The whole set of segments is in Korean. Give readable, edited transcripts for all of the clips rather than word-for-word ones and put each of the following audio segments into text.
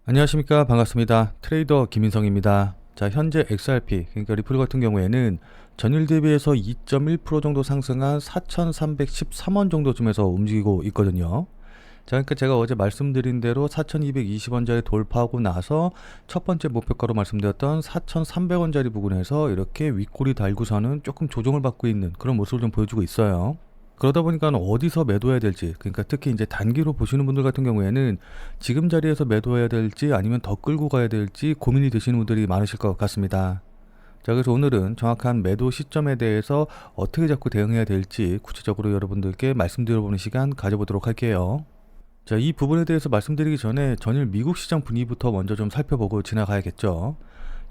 안녕하십니까. 반갑습니다. 트레이더 김인성입니다. 자, 현재 XRP, 그러니까 리플 같은 경우에는 전일 대비해서 2.1% 정도 상승한 4,313원 정도쯤에서 움직이고 있거든요. 자, 그러니까 제가 어제 말씀드린 대로 4,220원짜리 돌파하고 나서 첫 번째 목표가로 말씀드렸던 4,300원짜리 부근에서 이렇게 윗골이 달고서는 조금 조정을 받고 있는 그런 모습을 좀 보여주고 있어요. 그러다 보니까 어디서 매도해야 될지, 그러니까 특히 이제 단기로 보시는 분들 같은 경우에는 지금 자리에서 매도해야 될지 아니면 더 끌고 가야 될지 고민이 되시는 분들이 많으실 것 같습니다. 자, 그래서 오늘은 정확한 매도 시점에 대해서 어떻게 자꾸 대응해야 될지 구체적으로 여러분들께 말씀드려보는 시간 가져보도록 할게요. 자, 이 부분에 대해서 말씀드리기 전에 전일 미국 시장 분위기부터 먼저 좀 살펴보고 지나가야겠죠.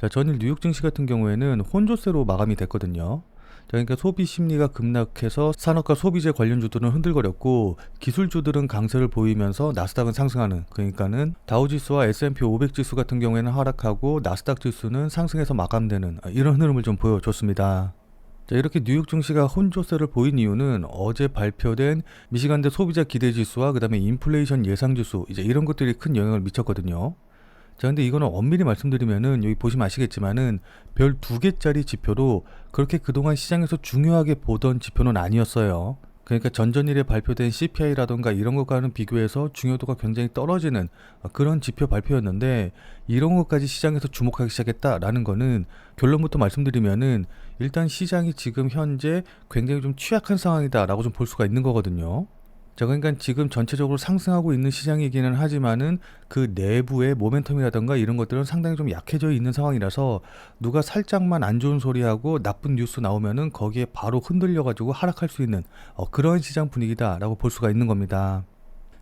자, 전일 뉴욕 증시 같은 경우에는 혼조세로 마감이 됐거든요. 자, 그러니까 소비 심리가 급락해서 산업과 소비재 관련주들은 흔들거렸고 기술주들은 강세를 보이면서 나스닥은 상승하는, 그러니까는 다우지수와 S&P 500 지수 같은 경우에는 하락하고 나스닥 지수는 상승해서 마감되는 이런 흐름을 좀 보여줬습니다. 자, 이렇게 뉴욕 증시가 혼조세를 보인 이유는 어제 발표된 미시간대 소비자 기대지수와 그 다음에 인플레이션 예상지수, 이제 이런 것들이 큰 영향을 미쳤거든요. 자, 근데 이거는 엄밀히 말씀드리면은 여기 보시면 아시겠지만은 별 2개짜리 지표로 그렇게 그동안 시장에서 중요하게 보던 지표는 아니었어요. 그러니까 전전일에 발표된 CPI라던가 이런 것과는 비교해서 중요도가 굉장히 떨어지는 그런 지표 발표였는데, 이런 것까지 시장에서 주목하기 시작했다라는 거는 결론부터 말씀드리면은 일단 시장이 지금 현재 굉장히 좀 취약한 상황이다라고 좀 볼 수가 있는 거거든요. 자, 그러니까 지금 전체적으로 상승하고 있는 시장이기는 하지만은 그 내부의 모멘텀이라던가 이런 것들은 상당히 좀 약해져 있는 상황이라서 누가 살짝만 안 좋은 소리하고 나쁜 뉴스 나오면은 거기에 바로 흔들려가지고 하락할 수 있는 그런 시장 분위기다라고 볼 수가 있는 겁니다.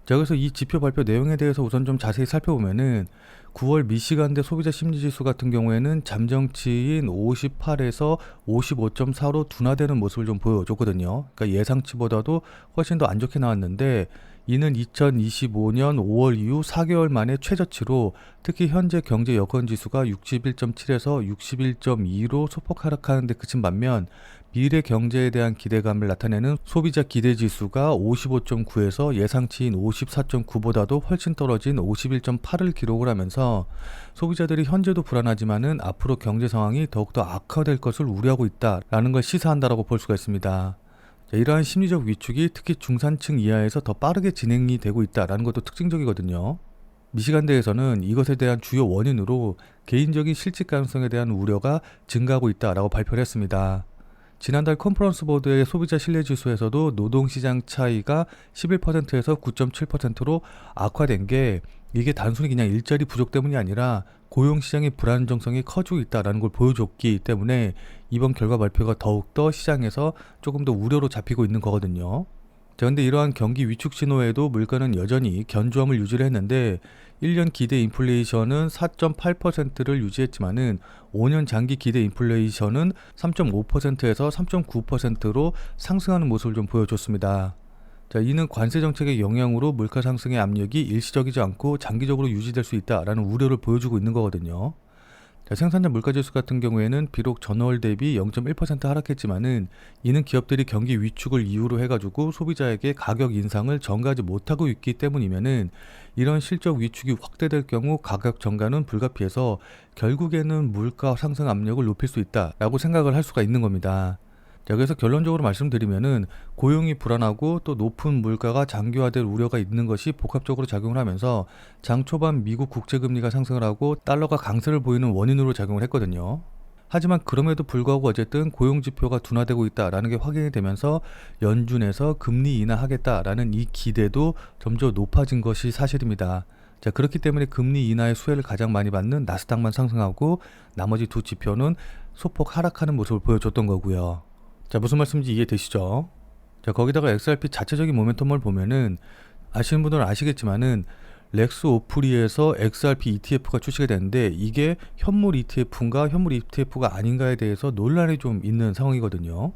자, 그래서 이 지표 발표 내용에 대해서 우선 좀 자세히 살펴보면은 9월 미시간대 소비자 심리지수 같은 경우에는 잠정치인 58에서 55.4로 둔화되는 모습을 좀 보여줬거든요. 그러니까 예상치보다도 훨씬 더 안 좋게 나왔는데, 이는 2025년 5월 이후 4개월 만에 최저치로 특히 현재 경제 여건 지수가 61.7에서 61.2로 소폭 하락하는 데 그친 반면 미래 경제에 대한 기대감을 나타내는 소비자 기대 지수가 55.9에서 예상치인 54.9보다도 훨씬 떨어진 51.8을 기록을 하면서 소비자들이 현재도 불안하지만은 앞으로 경제 상황이 더욱더 악화될 것을 우려하고 있다라는 걸 시사한다라고 볼 수가 있습니다. 자, 이러한 심리적 위축이 특히 중산층 이하에서 더 빠르게 진행이 되고 있다라는 것도 특징적이거든요. 미시간대에서는 이것에 대한 주요 원인으로 개인적인 실직 가능성에 대한 우려가 증가하고 있다라고 발표를 했습니다. 지난달 컨퍼런스 보드의 소비자 신뢰지수에서도 노동시장 차이가 11%에서 9.7%로 악화된 게, 이게 단순히 그냥 일자리 부족 때문이 아니라 고용시장의 불안정성이 커지고 있다는 걸 보여줬기 때문에 이번 결과 발표가 더욱더 시장에서 조금 더 우려로 잡히고 있는 거거든요. 자, 근데 이러한 경기 위축 신호에도 물가는 여전히 견조함을 유지를 했는데 1년 기대 인플레이션은 4.8%를 유지했지만은 5년 장기 기대 인플레이션은 3.5%에서 3.9%로 상승하는 모습을 좀 보여줬습니다. 자, 이는 관세 정책의 영향으로 물가 상승의 압력이 일시적이지 않고 장기적으로 유지될 수 있다라는 우려를 보여주고 있는 거거든요. 자, 생산자 물가지수 같은 경우에는 비록 전월 대비 0.1% 하락했지만은 이는 기업들이 경기 위축을 이유로 해가지고 소비자에게 가격 인상을 전가하지 못하고 있기 때문이면은 이런 실적 위축이 확대될 경우 가격 전가는 불가피해서 결국에는 물가 상승 압력을 높일 수 있다라고 생각을 할 수가 있는 겁니다. 자, 그래서 결론적으로 말씀드리면은 고용이 불안하고 또 높은 물가가 장기화될 우려가 있는 것이 복합적으로 작용을 하면서 장 초반 미국 국채금리가 상승을 하고 달러가 강세를 보이는 원인으로 작용을 했거든요. 하지만 그럼에도 불구하고 어쨌든 고용지표가 둔화되고 있다라는 게 확인이 되면서 연준에서 금리 인하하겠다라는 이 기대도 점점 높아진 것이 사실입니다. 자, 그렇기 때문에 금리 인하의 수혜를 가장 많이 받는 나스닥만 상승하고 나머지 두 지표는 소폭 하락하는 모습을 보여줬던 거고요. 자, 무슨 말씀인지 이해되시죠? 자, 거기다가 XRP 자체적인 모멘텀을 보면은 아시는 분들은 아시겠지만은 렉스 오프리에서 XRP ETF가 출시가 됐는데 이게 현물 ETF인가 현물 ETF가 아닌가에 대해서 논란이 좀 있는 상황이거든요.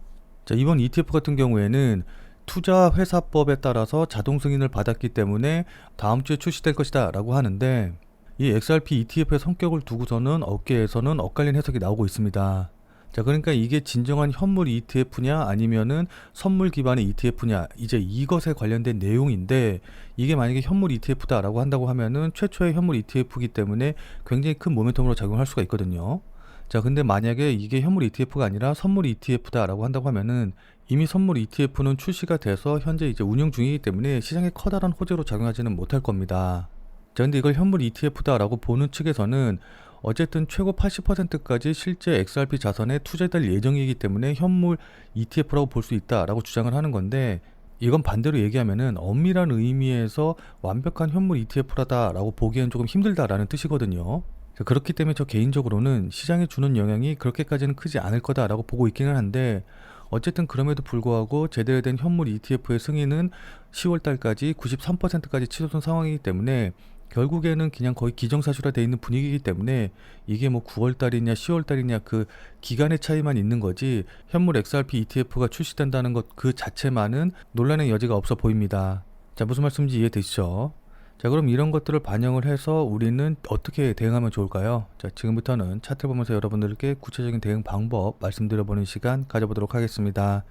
자, 이번 ETF 같은 경우에는 투자회사법에 따라서 자동 승인을 받았기 때문에 다음 주에 출시될 것이다 라고 하는데, 이 XRP ETF의 성격을 두고서는 업계에서는 엇갈린 해석이 나오고 있습니다. 자, 그러니까 이게 진정한 현물 ETF냐 아니면은 선물 기반의 ETF냐, 이제 이것에 관련된 내용인데, 이게 만약에 현물 ETF다라고 한다고 하면은 최초의 현물 ETF이기 때문에 굉장히 큰 모멘텀으로 작용할 수가 있거든요. 자, 근데 만약에 이게 현물 ETF가 아니라 선물 ETF다라고 한다고 하면은 이미 선물 ETF는 출시가 돼서 현재 이제 운영 중이기 때문에 시장에 커다란 호재로 작용하지는 못할 겁니다. 자, 근데 이걸 현물 ETF다라고 보는 측에서는 어쨌든 최고 80%까지 실제 XRP 자산에 투자될 예정이기 때문에 현물 ETF라고 볼 수 있다라고 주장을 하는 건데, 이건 반대로 얘기하면은 엄밀한 의미에서 완벽한 현물 ETF라다라고 보기엔 조금 힘들다라는 뜻이거든요. 그렇기 때문에 저 개인적으로는 시장에 주는 영향이 그렇게까지는 크지 않을 거다라고 보고 있기는 한데, 어쨌든 그럼에도 불구하고 제대로 된 현물 ETF의 승인은 10월 달까지 93%까지 치솟은 상황이기 때문에 결국에는 그냥 거의 기정사실화 돼 있는 분위기이기 때문에 이게 뭐 9월 달이냐 10월 달이냐 그 기간의 차이만 있는 거지, 현물 XRP ETF가 출시된다는 것 그 자체만은 논란의 여지가 없어 보입니다. 자, 무슨 말씀인지 이해되시죠? 자, 그럼 이런 것들을 반영을 해서 우리는 어떻게 대응하면 좋을까요? 자, 지금부터는 차트를 보면서 여러분들께 구체적인 대응 방법 말씀드려보는 시간 가져보도록 하겠습니다.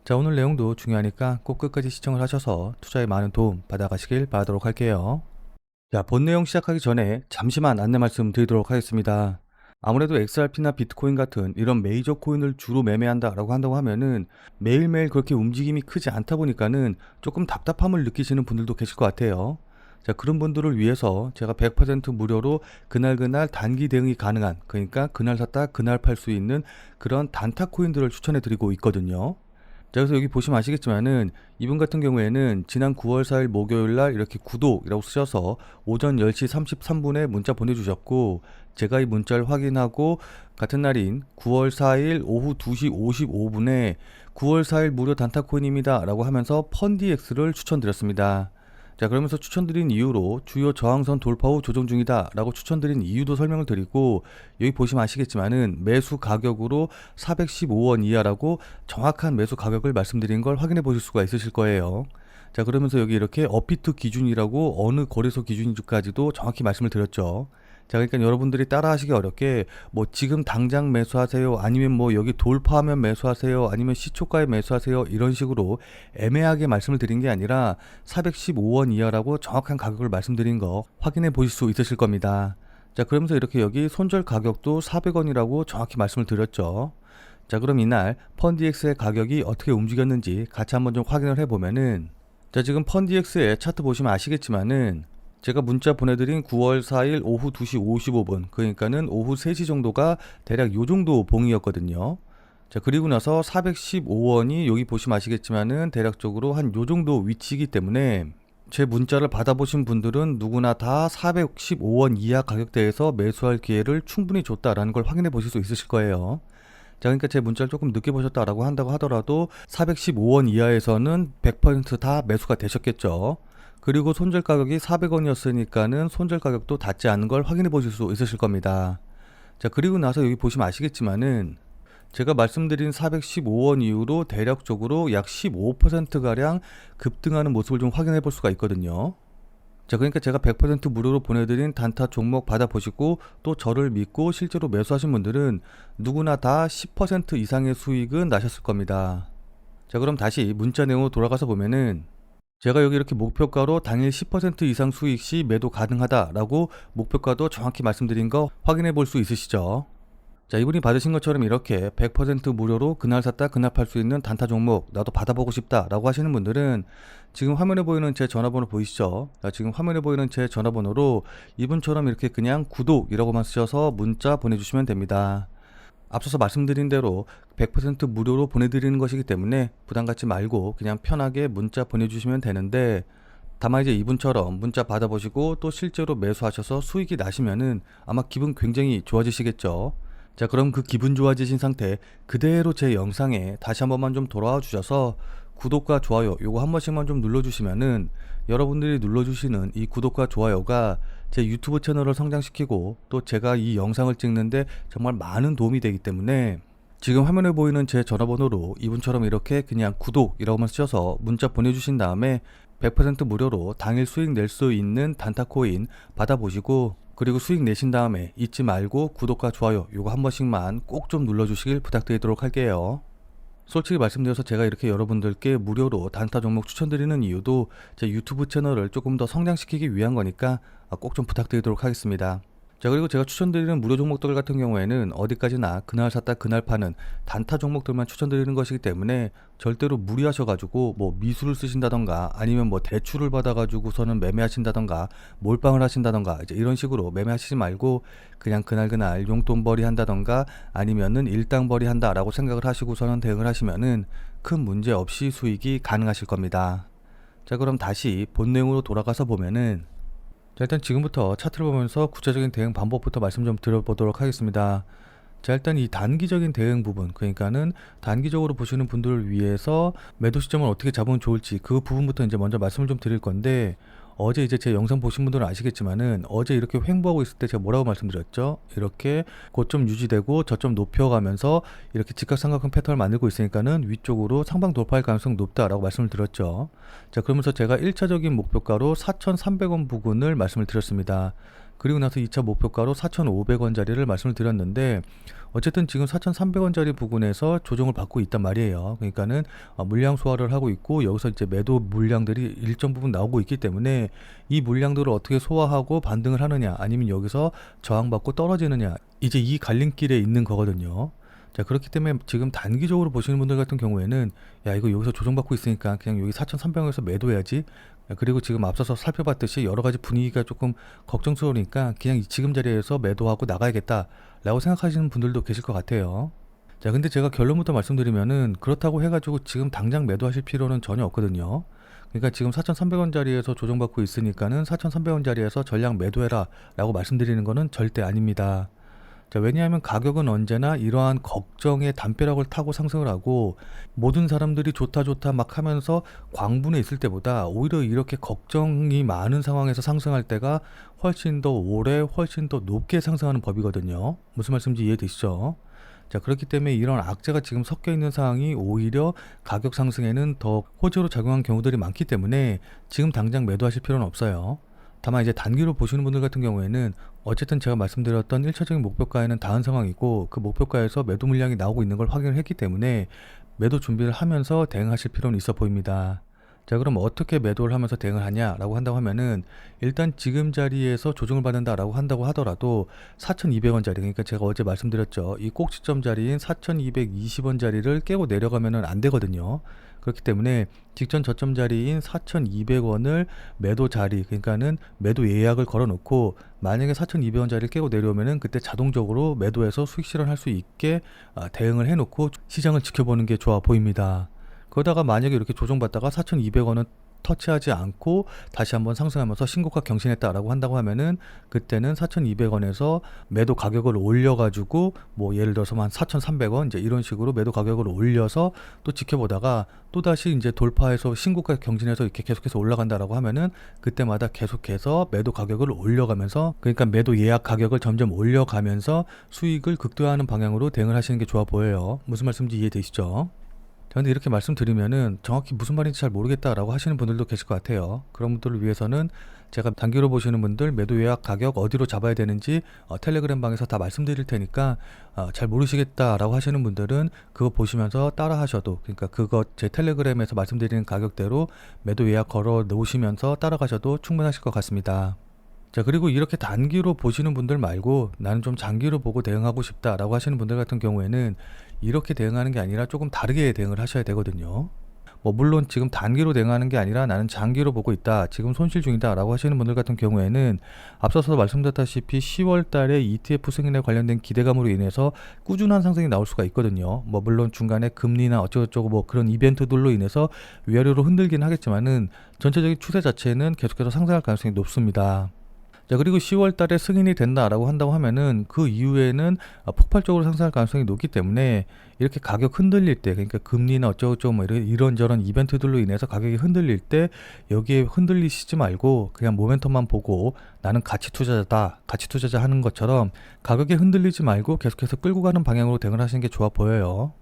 자, 오늘 내용도 중요하니까 꼭 끝까지 시청을 하셔서 투자에 많은 도움 받아가시길 바라도록 할게요. 자, 본 내용 시작하기 전에 잠시만 안내 말씀 드리도록 하겠습니다. 아무래도 XRP나 비트코인 같은 이런 메이저 코인을 주로 매매한다라고 한다고 하면은 매일매일 그렇게 움직임이 크지 않다 보니까는 조금 답답함을 느끼시는 분들도 계실 것 같아요. 자, 그런 분들을 위해서 제가 100% 무료로 그날 단기 대응이 가능한, 그러니까 그날 샀다 그날 팔 수 있는 그런 단타 코인들을 추천해 드리고 있거든요. 자, 그래서 여기 보시면 아시겠지만은 이분 같은 경우에는 지난 9월 4일 목요일날 이렇게 구독이라고 쓰셔서 오전 10시 33분에 문자 보내주셨고, 제가 이 문자를 확인하고 같은 날인 9월 4일 오후 2시 55분에 9월 4일 무료 단타코인입니다 라고 하면서 펀디엑스를 추천드렸습니다. 자, 그러면서 추천드린 이유로 주요 저항선 돌파 후 조정 중이다 라고 추천드린 이유도 설명을 드리고, 여기 보시면 아시겠지만은 매수 가격으로 415원 이하라고 정확한 매수 가격을 말씀드린 걸 확인해 보실 수가 있으실 거예요. 자, 그러면서 여기 이렇게 업비트 기준이라고 어느 거래소 기준인지까지도 정확히 말씀을 드렸죠. 자, 그러니까 여러분들이 따라 하시기 어렵게 뭐 지금 당장 매수하세요, 아니면 뭐 여기 돌파하면 매수하세요, 아니면 시초가에 매수하세요, 이런 식으로 애매하게 말씀을 드린 게 아니라 415원 이하라고 정확한 가격을 말씀드린 거 확인해 보실 수 있으실 겁니다. 자, 그러면서 이렇게 여기 손절 가격도 400원이라고 정확히 말씀을 드렸죠. 자, 그럼 이날 펀디엑스의 가격이 어떻게 움직였는지 같이 한번 좀 확인을 해보면은, 자, 지금 펀디엑스의 차트 보시면 아시겠지만은 제가 문자 보내드린 9월 4일 오후 2시 55분, 그러니까는 오후 3시 정도가 대략 요 정도 봉이었거든요. 자, 그리고 나서 415원이 여기 보시면 아시겠지만은 대략적으로 한 요 정도 위치이기 때문에 제 문자를 받아보신 분들은 누구나 다 415원 이하 가격대에서 매수할 기회를 충분히 줬다라는 걸 확인해 보실 수 있으실 거예요. 자, 그러니까 제 문자를 조금 늦게 보셨다라고 한다고 하더라도 415원 이하에서는 100% 매수가 되셨겠죠. 그리고 손절 가격이 400원이었으니까는 손절 가격도 닿지 않은 걸 확인해 보실 수 있으실 겁니다. 자, 그리고 나서 여기 보시면 아시겠지만은 제가 말씀드린 415원 이후로 대략적으로 약 15%가량 급등하는 모습을 좀 확인해 볼 수가 있거든요. 자, 그러니까 제가 100% 무료로 보내드린 단타 종목 받아보시고 또 저를 믿고 실제로 매수하신 분들은 누구나 다 10% 이상의 수익은 나셨을 겁니다. 자, 그럼 다시 문자 내용으로 돌아가서 보면은 제가 여기 이렇게 목표가로 당일 10% 이상 수익 시 매도 가능하다라고 목표가도 정확히 말씀드린 거 확인해 볼 수 있으시죠? 자, 이분이 받으신 것처럼 이렇게 100% 무료로 그날 샀다 그날 팔 수 있는 단타 종목 나도 받아보고 싶다 라고 하시는 분들은 지금 화면에 보이는 제 전화번호 보이시죠? 자, 지금 화면에 보이는 제 전화번호로 이분처럼 이렇게 그냥 구독이라고만 쓰셔서 문자 보내주시면 됩니다. 앞서서 말씀드린 대로 100% 무료로 보내드리는 것이기 때문에 부담 갖지 말고 그냥 편하게 문자 보내주시면 되는데, 다만 이제 이분처럼 문자 받아보시고 또 실제로 매수하셔서 수익이 나시면은 아마 기분 굉장히 좋아지시겠죠. 자, 그럼 그 기분 좋아지신 상태 그대로 제 영상에 다시 한 번만 좀 돌아와 주셔서 구독과 좋아요 요거 한 번씩만 좀 눌러주시면은 여러분들이 눌러주시는 이 구독과 좋아요가 제 유튜브 채널을 성장시키고 또 제가 이 영상을 찍는데 정말 많은 도움이 되기 때문에 지금 화면에 보이는 제 전화번호로 이분처럼 이렇게 그냥 구독이라고만 쓰셔서 문자 보내주신 다음에 100% 무료로 당일 수익 낼 수 있는 단타코인 받아보시고 그리고 수익 내신 다음에 잊지 말고 구독과 좋아요 요거 한 번씩만 꼭 좀 눌러주시길 부탁드리도록 할게요. 솔직히 말씀드려서 제가 이렇게 여러분들께 무료로 단타 종목 추천드리는 이유도 제 유튜브 채널을 조금 더 성장시키기 위한 거니까 꼭 좀 부탁드리도록 하겠습니다. 자, 그리고 제가 추천드리는 무료 종목들 같은 경우에는 어디까지나 그날 샀다 그날 파는 단타 종목들만 추천드리는 것이기 때문에 절대로 무리하셔가지고 뭐 미수를 쓰신다던가 아니면 뭐 대출을 받아가지고서는 매매하신다던가 몰빵을 하신다던가 이제 이런 식으로 매매하시지 말고 그냥 그날 용돈벌이 한다던가 아니면은 일당벌이 한다라고 생각을 하시고서는 대응을 하시면은 큰 문제 없이 수익이 가능하실 겁니다. 자, 그럼 다시 본 내용으로 돌아가서 보면은 자, 일단 지금부터 차트를 보면서 구체적인 대응 방법부터 말씀 좀 드려보도록 하겠습니다. 자, 일단 이 단기적인 대응 부분, 그러니까는 단기적으로 보시는 분들을 위해서 매도 시점을 어떻게 잡으면 좋을지 그 부분부터 이제 먼저 말씀을 좀 드릴 건데, 어제 이제 제 영상 보신 분들은 아시겠지만은 어제 이렇게 횡보하고 있을 때 제가 뭐라고 말씀드렸죠? 이렇게 고점 유지되고 저점 높여가면서 이렇게 직각삼각형 패턴을 만들고 있으니까는 위쪽으로 상방 돌파할 가능성이 높다라고 말씀을 드렸죠. 자, 그러면서 제가 1차적인 목표가로 4,300원 부근을 말씀을 드렸습니다. 그리고 나서 2차 목표가로 4,500원짜리를 말씀을 드렸는데 어쨌든 지금 4,300원짜리 부근에서 조정을 받고 있단 말이에요. 그러니까는 물량 소화를 하고 있고 여기서 이제 매도 물량들이 일정 부분 나오고 있기 때문에 이 물량들을 어떻게 소화하고 반등을 하느냐 아니면 여기서 저항받고 떨어지느냐 이제 이 갈림길에 있는 거거든요. 자, 그렇기 때문에 지금 단기적으로 보시는 분들 같은 경우에는 야, 이거 여기서 조정받고 있으니까 그냥 여기 4,300원에서 매도해야지. 그리고 지금 앞서서 살펴봤듯이 여러 가지 분위기가 조금 걱정스러우니까 그냥 지금 자리에서 매도하고 나가야겠다 라고 생각하시는 분들도 계실 것 같아요. 자, 근데 제가 결론부터 말씀드리면은 그렇다고 해가지고 지금 당장 매도하실 필요는 전혀 없거든요. 그러니까 지금 4,300원짜리에서 조정받고 있으니까는 4,300원짜리에서 전량 매도해라 라고 말씀드리는 거는 절대 아닙니다. 자, 왜냐하면 가격은 언제나 이러한 걱정의 담벼락을 타고 상승을 하고 모든 사람들이 좋다 막 하면서 광분에 있을 때보다 오히려 이렇게 걱정이 많은 상황에서 상승할 때가 훨씬 더 오래 훨씬 더 높게 상승하는 법이거든요. 무슨 말씀인지 이해되시죠? 자, 그렇기 때문에 이런 악재가 지금 섞여 있는 상황이 오히려 가격 상승에는 더 호재로 작용한 경우들이 많기 때문에 지금 당장 매도하실 필요는 없어요. 다만 이제 단기로 보시는 분들 같은 경우에는 어쨌든 제가 말씀드렸던 1차적인 목표가에는 닿은 상황이고 그 목표가에서 매도 물량이 나오고 있는 걸 확인을 했기 때문에 매도 준비를 하면서 대응하실 필요는 있어 보입니다. 자, 그럼 어떻게 매도를 하면서 대응을 하냐라고 한다고 하면은 일단 지금 자리에서 조정을 받는다라고 한다고 하더라도 4,200원짜리 그러니까 제가 어제 말씀드렸죠. 이 꼭지점 자리인 4,220원짜리를 깨고 내려가면은 안 되거든요. 그렇기 때문에 직전 저점 자리인 4,200원을 매도 자리 그러니까는 매도 예약을 걸어 놓고 만약에 4,200원짜리를 깨고 내려오면은 그때 자동적으로 매도해서 수익 실현할 수 있게 대응을 해 놓고 시장을 지켜보는 게 좋아 보입니다. 그러다가 만약에 이렇게 조정받다가 4,200원은 터치하지 않고 다시 한번 상승하면서 신고가 경신했다라고 한다고 하면은 그때는 4,200원에서 매도 가격을 올려가지고 뭐 예를 들어서 한 4,300원 이제 이런 식으로 매도 가격을 올려서 또 지켜보다가 또 다시 이제 돌파해서 신고가 경신해서 이렇게 계속해서 올라간다라고 하면은 그때마다 계속해서 매도 가격을 올려가면서 그러니까 매도 예약 가격을 점점 올려가면서 수익을 극대화하는 방향으로 대응을 하시는 게 좋아 보여요. 무슨 말씀인지 이해되시죠? 근데 이렇게 말씀드리면은 정확히 무슨 말인지 잘 모르겠다라고 하시는 분들도 계실 것 같아요. 그런 분들을 위해서는 제가 단기로 보시는 분들 매도 예약 가격 어디로 잡아야 되는지 텔레그램 방에서 다 말씀드릴 테니까 잘 모르시겠다라고 하시는 분들은 그거 보시면서 따라 하셔도 그러니까 그거 제 텔레그램에서 말씀드리는 가격대로 매도 예약 걸어 놓으시면서 따라가셔도 충분하실 것 같습니다. 자, 그리고 이렇게 단기로 보시는 분들 말고 나는 좀 장기로 보고 대응하고 싶다라고 하시는 분들 같은 경우에는 이렇게 대응하는 게 아니라 조금 다르게 대응을 하셔야 되거든요. 뭐 물론 지금 단기로 대응하는 게 아니라 나는 장기로 보고 있다 지금 손실 중이다 라고 하시는 분들 같은 경우에는 앞서서 말씀드렸다시피 10월 달에 ETF 승인에 관련된 기대감으로 인해서 꾸준한 상승이 나올 수가 있거든요. 뭐 물론 중간에 금리나 어쩌고저쩌고 뭐 그런 이벤트들로 인해서 위아래로 흔들긴 하겠지만은 전체적인 추세 자체는 계속해서 상승할 가능성이 높습니다. 자, 그리고 10월 달에 승인이 된다라고 한다고 하면은 그 이후에는 폭발적으로 상승할 가능성이 높기 때문에 이렇게 가격 흔들릴 때 그러니까 금리나 어쩌고저쩌고 뭐 이런저런 이벤트들로 인해서 가격이 흔들릴 때 여기에 흔들리시지 말고 그냥 모멘텀만 보고 나는 가치 투자자다 가치 투자자 하는 것처럼 가격에 흔들리지 말고 계속해서 끌고 가는 방향으로 대응을 하시는 게 좋아 보여요.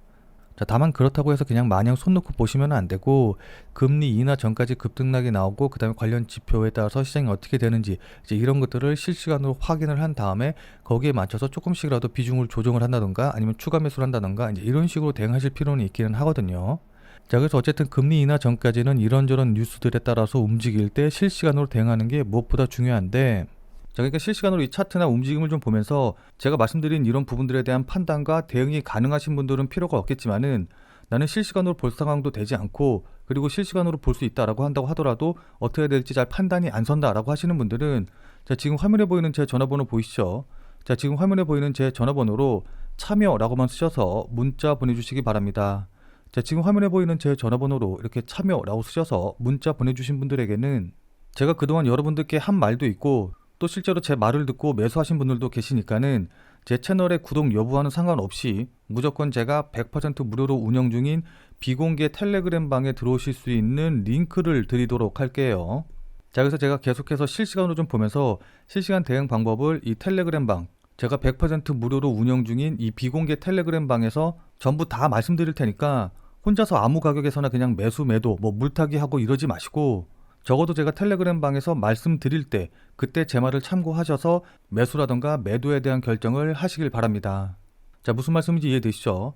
자, 다만 그렇다고 해서 그냥 마냥 손 놓고 보시면 안 되고 금리 인하 전까지 급등락이 나오고 그다음에 관련 지표에 따라서 시장이 어떻게 되는지 이제 이런 것들을 실시간으로 확인을 한 다음에 거기에 맞춰서 조금씩이라도 비중을 조정을 한다던가 아니면 추가 매수를 한다던가 이제 이런 식으로 대응하실 필요는 있기는 하거든요. 자, 그래서 어쨌든 금리 인하 전까지는 이런저런 뉴스들에 따라서 움직일 때 실시간으로 대응하는 게 무엇보다 중요한데, 자, 그러니까 실시간으로 이 차트나 움직임을 좀 보면서 제가 말씀드린 이런 부분들에 대한 판단과 대응이 가능하신 분들은 필요가 없겠지만은 나는 실시간으로 볼 상황도 되지 않고 그리고 실시간으로 볼 수 있다라고 한다고 하더라도 어떻게 해야 될지 잘 판단이 안 선다라고 하시는 분들은 자, 지금 화면에 보이는 제 전화번호 보이시죠? 자, 지금 화면에 보이는 제 전화번호로 참여라고만 쓰셔서 문자 보내주시기 바랍니다. 자, 지금 화면에 보이는 제 전화번호로 이렇게 참여라고 쓰셔서 문자 보내주신 분들에게는 제가 그동안 여러분들께 한 말도 있고 또 실제로 제 말을 듣고 매수하신 분들도 계시니까는 제 채널의 구독 여부와는 상관없이 무조건 제가 100% 무료로 운영 중인 비공개 텔레그램 방에 들어오실 수 있는 링크를 드리도록 할게요. 자, 그래서 제가 계속해서 실시간으로 좀 보면서 실시간 대응 방법을 이 텔레그램 방, 제가 100% 무료로 운영 중인 이 비공개 텔레그램 방에서 전부 다 말씀드릴 테니까 혼자서 아무 가격에서나 그냥 매수 매도 뭐 물타기 하고 이러지 마시고 적어도 제가 텔레그램 방에서 말씀드릴 때 그때 제 말을 참고하셔서 매수라던가 매도에 대한 결정을 하시길 바랍니다. 자, 무슨 말씀인지 이해되시죠?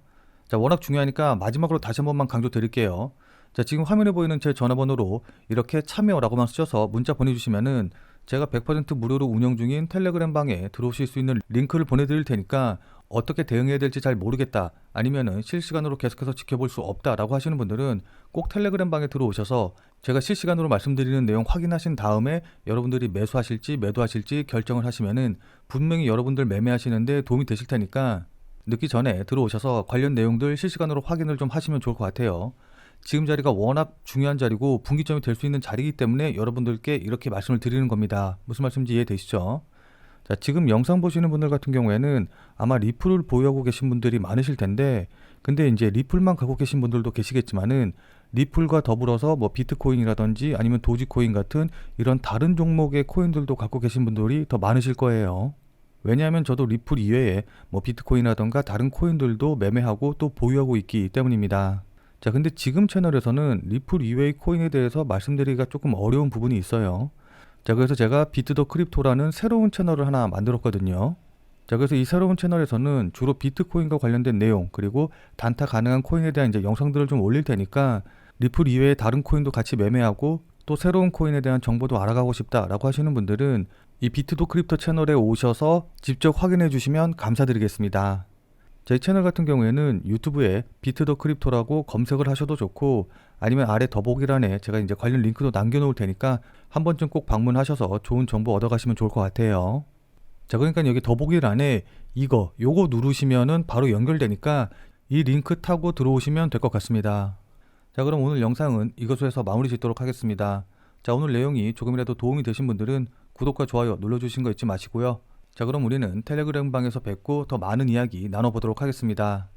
자, 워낙 중요하니까 마지막으로 다시 한 번만 강조 드릴게요. 자, 지금 화면에 보이는 제 전화번호로 이렇게 참여라고만 쓰셔서 문자 보내주시면은 제가 100% 무료로 운영 중인 텔레그램 방에 들어오실 수 있는 링크를 보내드릴 테니까 어떻게 대응해야 될지 잘 모르겠다 아니면은 실시간으로 계속해서 지켜볼 수 없다라고 하시는 분들은 꼭 텔레그램 방에 들어오셔서 제가 실시간으로 말씀드리는 내용 확인하신 다음에 여러분들이 매수하실지 매도하실지 결정을 하시면은 분명히 여러분들 매매하시는데 도움이 되실 테니까 늦기 전에 들어오셔서 관련 내용들 실시간으로 확인을 좀 하시면 좋을 것 같아요. 지금 자리가 워낙 중요한 자리고 분기점이 될 수 있는 자리이기 때문에 여러분들께 이렇게 말씀을 드리는 겁니다. 무슨 말씀인지 이해되시죠? 자, 지금 영상 보시는 분들 같은 경우에는 아마 리플을 보유하고 계신 분들이 많으실 텐데 근데 이제 리플만 갖고 계신 분들도 계시겠지만은 리플과 더불어서 뭐 비트코인이라든지 아니면 도지코인 같은 이런 다른 종목의 코인들도 갖고 계신 분들이 더 많으실 거예요. 왜냐하면 저도 리플 이외에 뭐 비트코인이라던가 다른 코인들도 매매하고 또 보유하고 있기 때문입니다. 자, 근데 지금 채널에서는 리플 이외의 코인에 대해서 말씀드리기가 조금 어려운 부분이 있어요. 자, 그래서 제가 비트 더 크립토라는 새로운 채널을 하나 만들었거든요. 자, 그래서 이 새로운 채널에서는 주로 비트코인과 관련된 내용 그리고 단타 가능한 코인에 대한 이제 영상들을 좀 올릴 테니까 리플 이외의 다른 코인도 같이 매매하고 또 새로운 코인에 대한 정보도 알아가고 싶다라고 하시는 분들은 이 비트 더 크립토 채널에 오셔서 직접 확인해 주시면 감사드리겠습니다. 제 채널 같은 경우에는 유튜브에 비트 더 크립토라고 검색을 하셔도 좋고 아니면 아래 더보기란에 제가 이제 관련 링크도 남겨놓을 테니까 한 번쯤 꼭 방문하셔서 좋은 정보 얻어가시면 좋을 것 같아요. 자, 그러니까 여기 더보기란에 요거 누르시면은 바로 연결되니까 이 링크 타고 들어오시면 될 것 같습니다. 자, 그럼 오늘 영상은 이것으로 해서 마무리 짓도록 하겠습니다. 자, 오늘 내용이 조금이라도 도움이 되신 분들은 구독과 좋아요 눌러주신 거 잊지 마시고요. 자, 그럼 우리는 텔레그램 방에서 뵙고 더 많은 이야기 나눠보도록 하겠습니다.